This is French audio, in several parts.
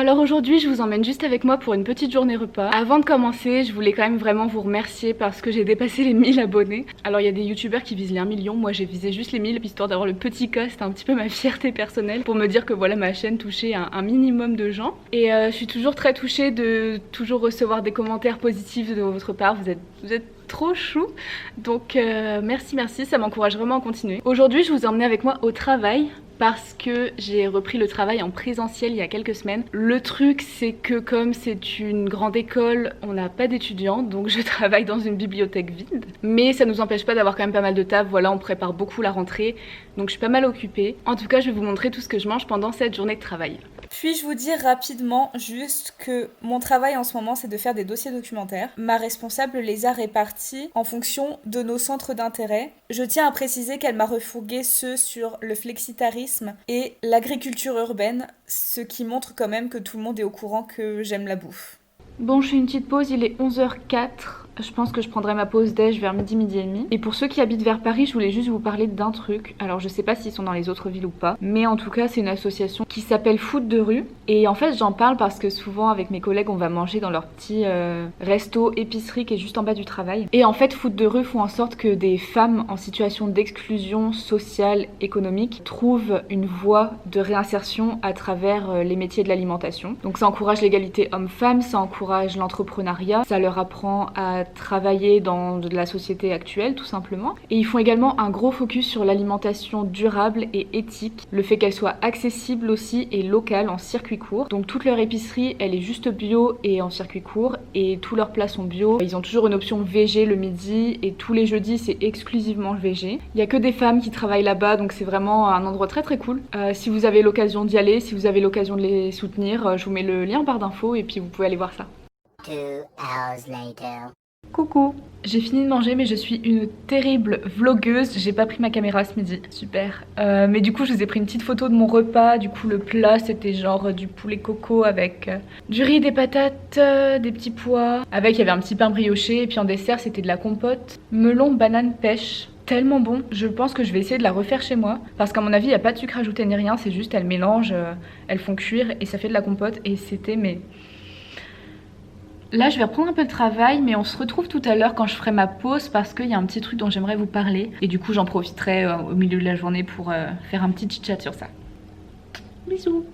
Alors aujourd'hui je vous emmène juste avec moi pour une petite journée repas. Avant de commencer je voulais quand même vraiment vous remercier parce que j'ai dépassé les 1000 abonnés. Alors il y a des youtubeurs qui visent les 1 million, moi j'ai visé juste les 1000 histoire d'avoir le petit cas, c'était un petit peu ma fierté personnelle pour me dire que voilà ma chaîne touchait un minimum de gens. Et je suis toujours très touchée de toujours recevoir des commentaires positifs de votre part, vous êtes trop chou, donc merci, ça m'encourage vraiment à continuer. Aujourd'hui je vous ai emmené avec moi au travail parce que j'ai repris le travail en présentiel il y a quelques semaines. Le truc c'est que comme c'est une grande école, on n'a pas d'étudiants, donc je travaille dans une bibliothèque vide. Mais ça nous empêche pas d'avoir quand même pas mal de taf, voilà, on prépare beaucoup la rentrée, donc je suis pas mal occupée. En tout cas je vais vous montrer tout ce que je mange pendant cette journée de travail. Puis-je vous dire rapidement juste que mon travail en ce moment c'est de faire des dossiers documentaires. Ma responsable les a répartis en fonction de nos centres d'intérêt. Je tiens à préciser qu'elle m'a refourgué ceux sur le flexitarisme et l'agriculture urbaine, ce qui montre quand même que tout le monde est au courant que j'aime la bouffe. Bon, je fais une petite pause, il est 11h04. Je pense que je prendrai ma pause déj vers midi et demi. Et pour ceux qui habitent vers Paris, je voulais juste vous parler d'un truc. Alors je sais pas s'ils sont dans les autres villes ou pas, mais en tout cas c'est une association qui s'appelle Food de rue. Et en fait j'en parle parce que souvent avec mes collègues on va manger dans leur petit resto épicerie qui est juste en bas du travail. Et en fait Food de rue font en sorte que des femmes en situation d'exclusion sociale, économique trouvent une voie de réinsertion à travers les métiers de l'alimentation. Donc ça encourage l'égalité homme-femme, ça encourage l'entrepreneuriat, ça leur apprend à travailler dans de la société actuelle tout simplement. Et ils font également un gros focus sur l'alimentation durable et éthique, le fait qu'elle soit accessible aussi et locale en circuit court. Donc toute leur épicerie elle est juste bio et en circuit court et tous leurs plats sont bio. Ils ont toujours une option végé le midi et tous les jeudis c'est exclusivement végé. Il y a que des femmes qui travaillent là-bas donc c'est vraiment un endroit très très cool. Si vous avez l'occasion d'y aller, si vous avez l'occasion de les soutenir, je vous mets le lien en barre d'infos et puis vous pouvez aller voir ça. 2 hours later. Coucou, j'ai fini de manger mais je suis une terrible vlogueuse, j'ai pas pris ma caméra ce midi, super. Mais du coup je vous ai pris une petite photo de mon repas, du coup le plat c'était genre du poulet coco avec du riz, des patates, des petits pois, avec il y avait un petit pain brioché et puis en dessert c'était de la compote, melon, banane, pêche. Tellement bon, je pense que je vais essayer de la refaire chez moi parce qu'à mon avis il n'y a pas de sucre ajouté ni rien, c'est juste elles mélangent, elles font cuire et ça fait de la compote et c'était mais... Là je vais reprendre un peu de travail mais on se retrouve tout à l'heure quand je ferai ma pause parce qu'il y a un petit truc dont j'aimerais vous parler et du coup j'en profiterai au milieu de la journée pour faire un petit chit-chat sur ça. Bisous.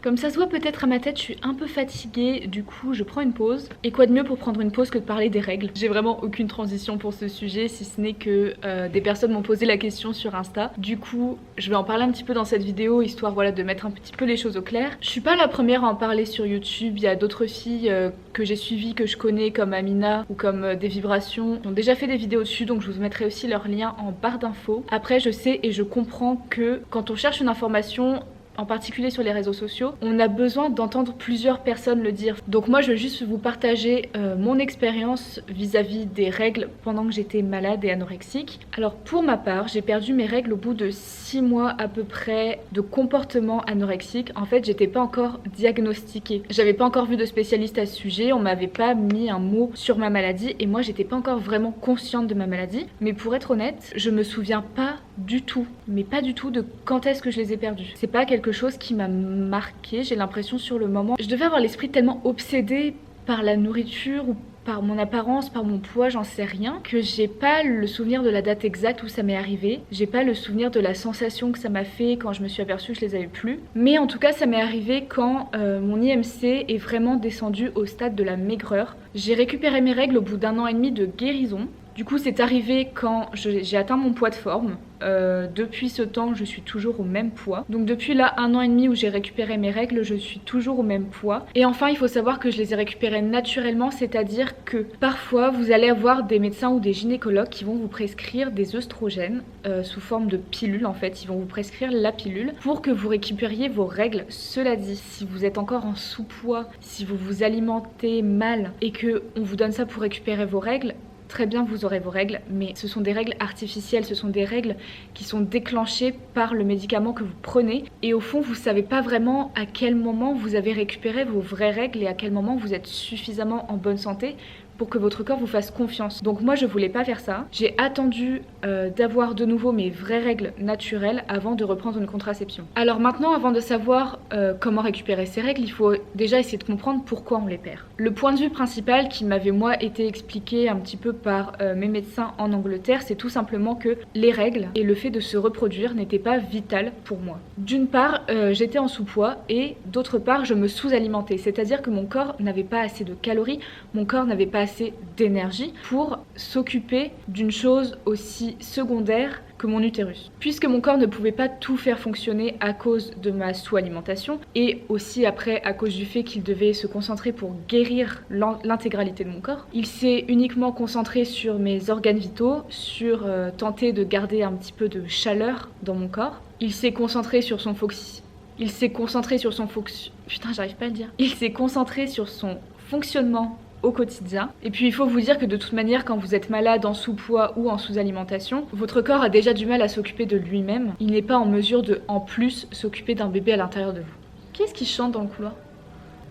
Comme ça se voit peut-être à ma tête, je suis un peu fatiguée, du coup je prends une pause. Et quoi de mieux pour prendre une pause que de parler des règles? J'ai vraiment aucune transition pour ce sujet, si ce n'est que des personnes m'ont posé la question sur Insta. Du coup, je vais en parler un petit peu dans cette vidéo, histoire voilà, de mettre un petit peu les choses au clair. Je suis pas la première à en parler sur YouTube, il y a d'autres filles que j'ai suivies, que je connais, comme Amina ou comme Des Vibrations, qui ont déjà fait des vidéos dessus, donc je vous mettrai aussi leurs liens en barre d'infos. Après, je sais et je comprends que quand on cherche une information, en particulier sur les réseaux sociaux, on a besoin d'entendre plusieurs personnes le dire. Donc moi je veux juste vous partager mon expérience vis-à-vis des règles pendant que j'étais malade et anorexique. Alors pour ma part, j'ai perdu mes règles au bout de 6 mois à peu près de comportement anorexique. En fait j'étais pas encore diagnostiquée. J'avais pas encore vu de spécialiste à ce sujet, on m'avait pas mis un mot sur ma maladie et moi j'étais pas encore vraiment consciente de ma maladie. Mais pour être honnête, je me souviens pas du tout, mais pas du tout de quand est-ce que je les ai perdus. C'est pas quelque chose qui m'a marqué, j'ai l'impression sur le moment. Je devais avoir l'esprit tellement obsédé par la nourriture ou par mon apparence, par mon poids, j'en sais rien, que j'ai pas le souvenir de la date exacte où ça m'est arrivé. J'ai pas le souvenir de la sensation que ça m'a fait quand je me suis aperçue que je les avais plus. Mais en tout cas, ça m'est arrivé quand mon IMC est vraiment descendu au stade de la maigreur. J'ai récupéré mes règles au bout d'1 an et demi de guérison. Du coup, c'est arrivé quand j'ai atteint mon poids de forme. Depuis ce temps, je suis toujours au même poids. Donc depuis là, 1 an et demi où j'ai récupéré mes règles, je suis toujours au même poids. Et enfin, il faut savoir que je les ai récupérées naturellement, c'est-à-dire que parfois, vous allez avoir des médecins ou des gynécologues qui vont vous prescrire des œstrogènes sous forme de pilule en fait. Ils vont vous prescrire la pilule pour que vous récupériez vos règles. Cela dit, si vous êtes encore en sous-poids, si vous vous alimentez mal et que on vous donne ça pour récupérer vos règles, très bien vous aurez vos règles, mais ce sont des règles artificielles, ce sont des règles qui sont déclenchées par le médicament que vous prenez et au fond vous savez pas vraiment à quel moment vous avez récupéré vos vraies règles et à quel moment vous êtes suffisamment en bonne santé pour que votre corps vous fasse confiance. Donc moi je voulais pas faire ça, j'ai attendu d'avoir de nouveau mes vraies règles naturelles avant de reprendre une contraception. Alors maintenant, avant de savoir comment récupérer ces règles, il faut déjà essayer de comprendre pourquoi on les perd. Le point de vue principal qui m'avait moi été expliqué un petit peu par mes médecins en Angleterre, c'est tout simplement que les règles et le fait de se reproduire n'étaient pas vital pour moi. D'une part, j'étais en sous-poids et d'autre part, je me sous-alimentais, c'est-à-dire que mon corps n'avait pas assez de calories, mon corps n'avait pas assez d'énergie pour s'occuper d'une chose aussi secondaire que mon utérus. Puisque mon corps ne pouvait pas tout faire fonctionner à cause de ma sous-alimentation et aussi après à cause du fait qu'il devait se concentrer pour guérir l'intégralité de mon corps, il s'est uniquement concentré sur mes organes vitaux, sur tenter de garder un petit peu de chaleur dans mon corps. Il s'est concentré sur son Il s'est concentré sur son Il s'est concentré sur son fonctionnement au quotidien. Et puis il faut vous dire que de toute manière, quand vous êtes malade en sous-poids ou en sous-alimentation, votre corps a déjà du mal à s'occuper de lui-même. Il n'est pas en mesure de, en plus, s'occuper d'un bébé à l'intérieur de vous. Qui est-ce qui chante dans le couloir ?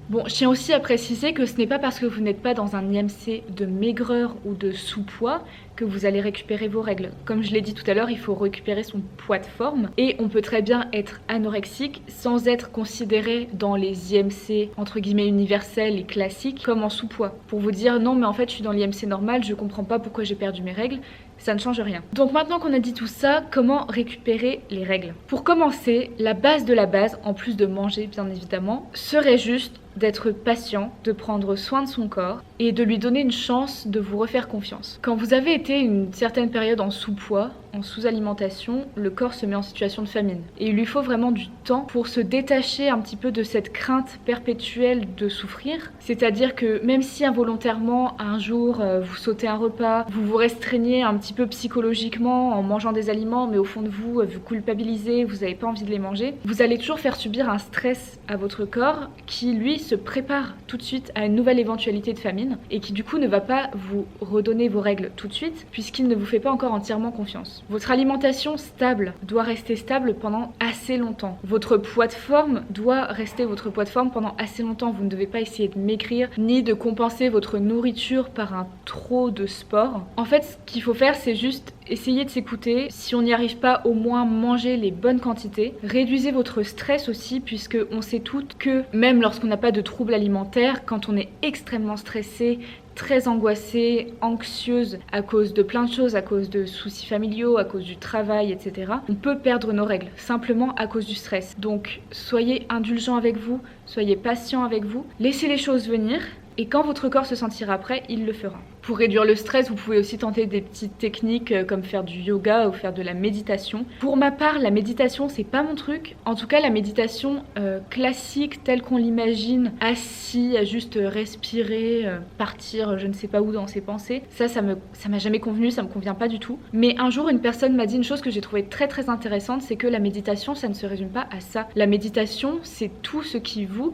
Bon, je tiens aussi à préciser que ce n'est pas parce que vous n'êtes pas dans un IMC de maigreur ou de sous-poids que vous allez récupérer vos règles. Comme je l'ai dit tout à l'heure, il faut récupérer son poids de forme et on peut très bien être anorexique sans être considéré dans les IMC entre guillemets universels et classiques comme en sous-poids. Pour vous dire non mais en fait je suis dans l'IMC normal, je comprends pas pourquoi j'ai perdu mes règles. Ça ne change rien. Donc maintenant qu'on a dit tout ça, comment récupérer les règles ? Pour commencer, la base de la base, en plus de manger bien évidemment, serait juste d'être patient, de prendre soin de son corps et de lui donner une chance de vous refaire confiance. Quand vous avez été une certaine période en sous-poids, en sous-alimentation, le corps se met en situation de famine. Et il lui faut vraiment du temps pour se détacher un petit peu de cette crainte perpétuelle de souffrir. C'est-à-dire que même si involontairement, un jour, vous sautez un repas, vous vous restreignez un petit peu psychologiquement en mangeant des aliments, mais au fond de vous, vous culpabilisez, vous n'avez pas envie de les manger, vous allez toujours faire subir un stress à votre corps qui, lui, se prépare tout de suite à une nouvelle éventualité de famine et qui, du coup, ne va pas vous redonner vos règles tout de suite puisqu'il ne vous fait pas encore entièrement confiance. Votre alimentation stable doit rester stable pendant assez longtemps. Votre poids de forme doit rester votre poids de forme pendant assez longtemps. Vous ne devez pas essayer de maigrir ni de compenser votre nourriture par un trop de sport. En fait, ce qu'il faut faire, c'est juste essayer de s'écouter. Si on n'y arrive pas, au moins manger les bonnes quantités. Réduisez votre stress aussi, puisque on sait toutes que même lorsqu'on n'a pas de troubles alimentaires, quand on est extrêmement stressé, très angoissée, anxieuse à cause de plein de choses, à cause de soucis familiaux, à cause du travail, etc. On peut perdre nos règles, simplement à cause du stress. Donc soyez indulgent avec vous, soyez patient avec vous, laissez les choses venir. Et quand votre corps se sentira prêt, il le fera. Pour réduire le stress, vous pouvez aussi tenter des petites techniques comme faire du yoga ou faire de la méditation. Pour ma part, la méditation, c'est pas mon truc. En tout cas, la méditation classique, telle qu'on l'imagine, assis, à juste respirer, partir je ne sais pas où dans ses pensées, ça m'a jamais convenu, ça me convient pas du tout. Mais un jour, une personne m'a dit une chose que j'ai trouvée très très intéressante, c'est que la méditation, ça ne se résume pas à ça. La méditation, c'est tout ce qui vous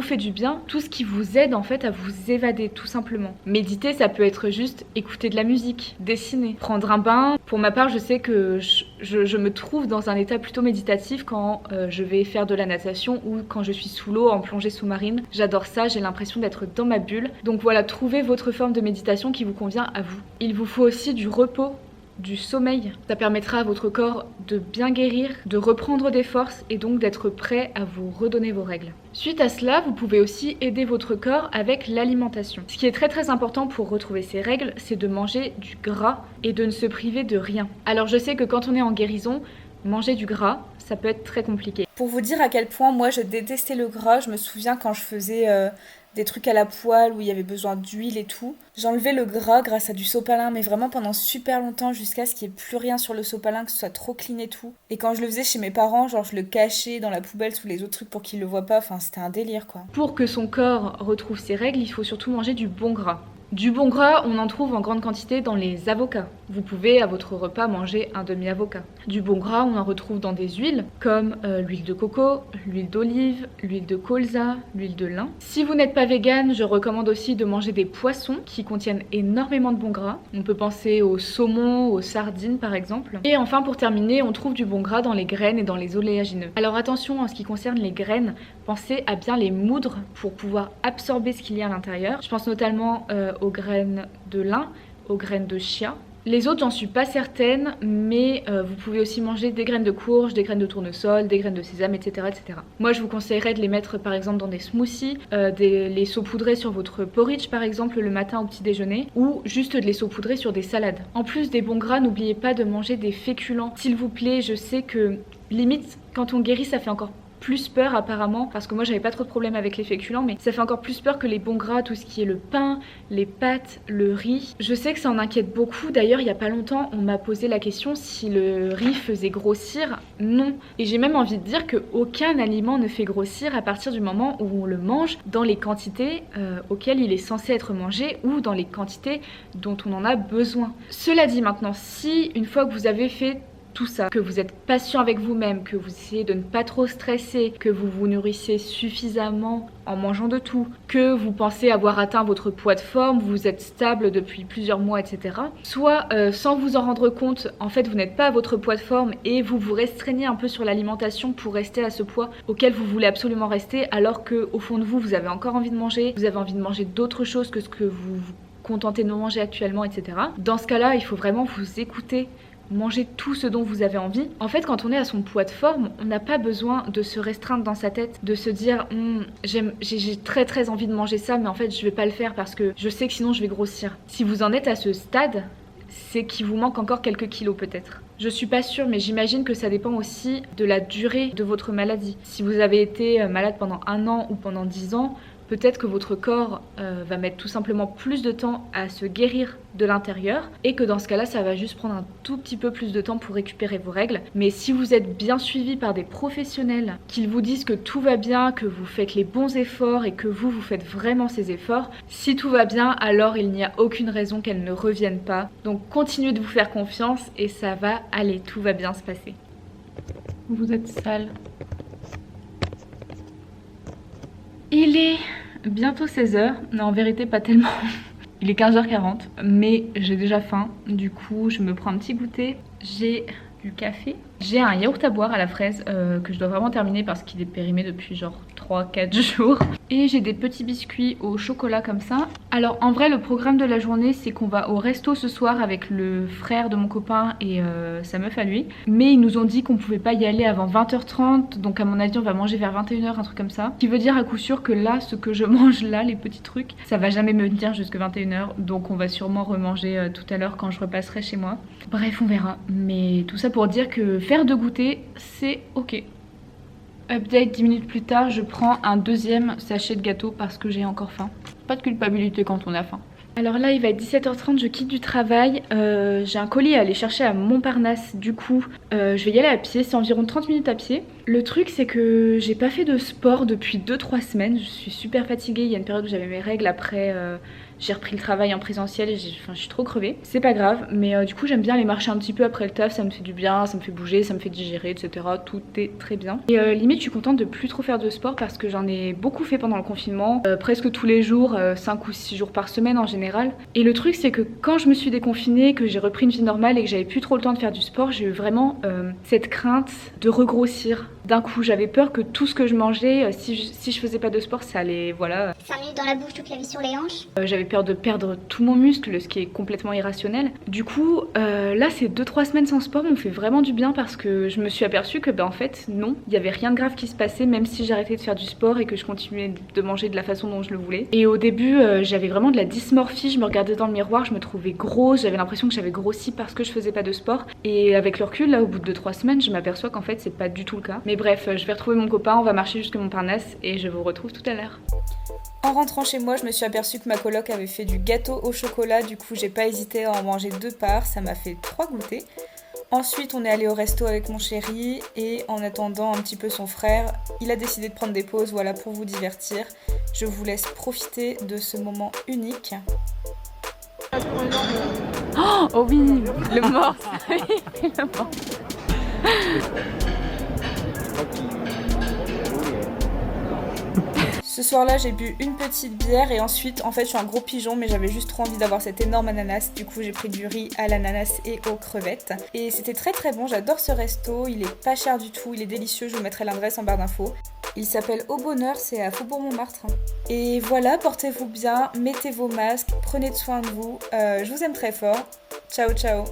fait du bien, tout ce qui vous aide en fait à vous évader tout simplement. Méditer, ça peut être juste écouter de la musique, dessiner, prendre un bain. Pour ma part, je sais que je me trouve dans un état plutôt méditatif quand je vais faire de la natation ou quand je suis sous l'eau en plongée sous-marine. J'adore ça, j'ai l'impression d'être dans ma bulle. Donc voilà, trouvez votre forme de méditation qui vous convient à vous. Il vous faut aussi du repos, du sommeil. Ça permettra à votre corps de bien guérir, de reprendre des forces et donc d'être prêt à vous redonner vos règles. Suite à cela, vous pouvez aussi aider votre corps avec l'alimentation. Ce qui est très très important pour retrouver ces règles, c'est de manger du gras et de ne se priver de rien. Alors je sais que quand on est en guérison, manger du gras, ça peut être très compliqué. Pour vous dire à quel point moi je détestais le gras, je me souviens quand je faisais des trucs à la poêle où il y avait besoin d'huile et tout. J'enlevais le gras grâce à du sopalin, mais vraiment pendant super longtemps jusqu'à ce qu'il n'y ait plus rien sur le sopalin, que ce soit trop clean et tout. Et quand je le faisais chez mes parents, genre je le cachais dans la poubelle sous les autres trucs pour qu'ils le voient pas, enfin c'était un délire quoi. Pour que son corps retrouve ses règles, il faut surtout manger du bon gras. Du bon gras, on en trouve en grande quantité dans les avocats. Vous pouvez à votre repas manger un demi-avocat. Du bon gras, on en retrouve dans des huiles comme l'huile de coco, l'huile d'olive, l'huile de colza, l'huile de lin. Si vous n'êtes pas vegan, je recommande aussi de manger des poissons qui contiennent énormément de bon gras. On peut penser au saumon, aux sardines par exemple. Et enfin pour terminer, on trouve du bon gras dans les graines et dans les oléagineux. Alors attention en ce qui concerne les graines, pensez à bien les moudre pour pouvoir absorber ce qu'il y a à l'intérieur. Je pense notamment aux graines de lin, aux graines de chia, Les autres, j'en suis pas certaine, mais vous pouvez aussi manger des graines de courge, des graines de tournesol, des graines de sésame, etc., etc. Moi, je vous conseillerais de les mettre par exemple dans des smoothies, les saupoudrer sur votre porridge par exemple le matin au petit déjeuner, ou juste de les saupoudrer sur des salades. En plus des bons gras, n'oubliez pas de manger des féculents. S'il vous plaît, je sais que limite, quand on guérit, ça fait encore plus peur apparemment, parce que moi j'avais pas trop de problèmes avec les féculents, mais ça fait encore plus peur que les bons gras, tout ce qui est le pain, les pâtes, le riz. Je sais que ça en inquiète beaucoup, d'ailleurs il y a pas longtemps on m'a posé la question si le riz faisait grossir. Non, et j'ai même envie de dire que aucun aliment ne fait grossir à partir du moment où on le mange dans les quantités auxquelles il est censé être mangé ou dans les quantités dont on en a besoin. Cela dit maintenant, si une fois que vous avez fait tout ça, que vous êtes patient avec vous-même, que vous essayez de ne pas trop stresser, que vous vous nourrissez suffisamment en mangeant de tout, que vous pensez avoir atteint votre poids de forme, vous êtes stable depuis plusieurs mois, etc. Soit sans vous en rendre compte, en fait vous n'êtes pas à votre poids de forme et vous vous restreignez un peu sur l'alimentation pour rester à ce poids auquel vous voulez absolument rester, alors que au fond de vous, vous avez encore envie de manger, vous avez envie de manger d'autres choses que ce que vous vous contentez de manger actuellement, etc. Dans ce cas-là, il faut vraiment vous écouter. Manger tout ce dont vous avez envie. En fait, quand on est à son poids de forme, on n'a pas besoin de se restreindre dans sa tête, de se dire j'ai très envie de manger ça, mais en fait je vais pas le faire parce que je sais que sinon je vais grossir. Si vous en êtes à ce stade, c'est qu'il vous manque encore quelques kilos peut-être. Je suis pas sûre, mais j'imagine que ça dépend aussi de la durée de votre maladie. Si vous avez été malade pendant 1 an ou pendant 10 ans, peut-être que votre corps va mettre tout simplement plus de temps à se guérir de l'intérieur et que dans ce cas-là, ça va juste prendre un tout petit peu plus de temps pour récupérer vos règles. Mais si vous êtes bien suivi par des professionnels, qu'ils vous disent que tout va bien, que vous faites les bons efforts et que vous faites vraiment ces efforts, si tout va bien, alors il n'y a aucune raison qu'elles ne reviennent pas. Donc continuez de vous faire confiance et ça va aller, tout va bien se passer. Vous êtes sale. Il est bientôt 16h, non en vérité pas tellement, il est 15h40, mais j'ai déjà faim, du coup je me prends un petit goûter, j'ai du café, j'ai un yaourt à boire à la fraise que je dois vraiment terminer parce qu'il est périmé depuis genre 3-4 jours. Et j'ai des petits biscuits au chocolat comme ça. Alors en vrai le programme de la journée c'est qu'on va au resto ce soir avec le frère de mon copain et sa meuf à lui. Mais ils nous ont dit qu'on pouvait pas y aller avant 20h30, donc à mon avis on va manger vers 21h, un truc comme ça. Ce qui veut dire à coup sûr que là, ce que je mange là, les petits trucs, ça va jamais me tenir jusque 21h. Donc on va sûrement remanger tout à l'heure quand je repasserai chez moi. Bref on verra. Mais tout ça pour dire que faire de goûter c'est ok. Update 10 minutes plus tard, je prends un deuxième sachet de gâteau parce que j'ai encore faim. Pas de culpabilité quand on a faim. Alors là il va être 17h30, je quitte du travail, j'ai un colis à aller chercher à Montparnasse, du coup je vais y aller à pied, c'est environ 30 minutes à pied. Le truc c'est que j'ai pas fait de sport depuis 2-3 semaines, je suis super fatiguée, il y a une période où j'avais mes règles, après j'ai repris le travail en présentiel et je suis trop crevée. C'est pas grave, mais du coup j'aime bien aller marcher un petit peu après le taf, ça me fait du bien, ça me fait bouger, ça me fait digérer, etc. Tout est très bien. Et limite je suis contente de plus trop faire de sport parce que j'en ai beaucoup fait pendant le confinement, presque tous les jours, 5 ou 6 jours par semaine en général. Et le truc c'est que quand je me suis déconfinée, que j'ai repris une vie normale et que j'avais plus trop le temps de faire du sport, j'ai eu vraiment cette crainte de regrossir. D'un coup j'avais peur que tout ce que je mangeais, si je faisais pas de sport, ça allait, voilà. 5 minutes dans la bouche, toute la vie sur les hanches. J'avais peur de perdre tout mon muscle, ce qui est complètement irrationnel. Du coup, là ces 2-3 semaines sans sport m'ont fait vraiment du bien parce que je me suis aperçue que en fait non, il y avait rien de grave qui se passait même si j'arrêtais de faire du sport et que je continuais de manger de la façon dont je le voulais. Et au début j'avais vraiment de la dysmorphie, je me regardais dans le miroir, je me trouvais grosse, j'avais l'impression que j'avais grossi parce que je faisais pas de sport. Et avec le recul, là au bout de 2-3 semaines, je m'aperçois qu'en fait c'est pas du tout le cas. Mais bref, je vais retrouver mon copain, on va marcher jusqu'à Montparnasse et je vous retrouve tout à l'heure. En rentrant chez moi, je me suis aperçue que ma coloc avait fait du gâteau au chocolat, du coup j'ai pas hésité à en manger 2 parts, ça m'a fait 3 goûters. Ensuite on est allé au resto avec mon chéri et en attendant un petit peu son frère, il a décidé de prendre des pauses, voilà, pour vous divertir. Je vous laisse profiter de ce moment unique. Oh oui, le morse. Le morse. Ce soir-là, j'ai bu une petite bière et ensuite, en fait, je suis un gros pigeon, mais j'avais juste trop envie d'avoir cet énorme ananas. Du coup, j'ai pris du riz à l'ananas et aux crevettes. Et c'était très très bon, j'adore ce resto, il est pas cher du tout, il est délicieux, je vous mettrai l'adresse en barre d'infos. Il s'appelle Au Bonheur, c'est à Faubourg-Montmartre. Et voilà, portez-vous bien, mettez vos masques, prenez soin de vous. Je vous aime très fort. Ciao, ciao.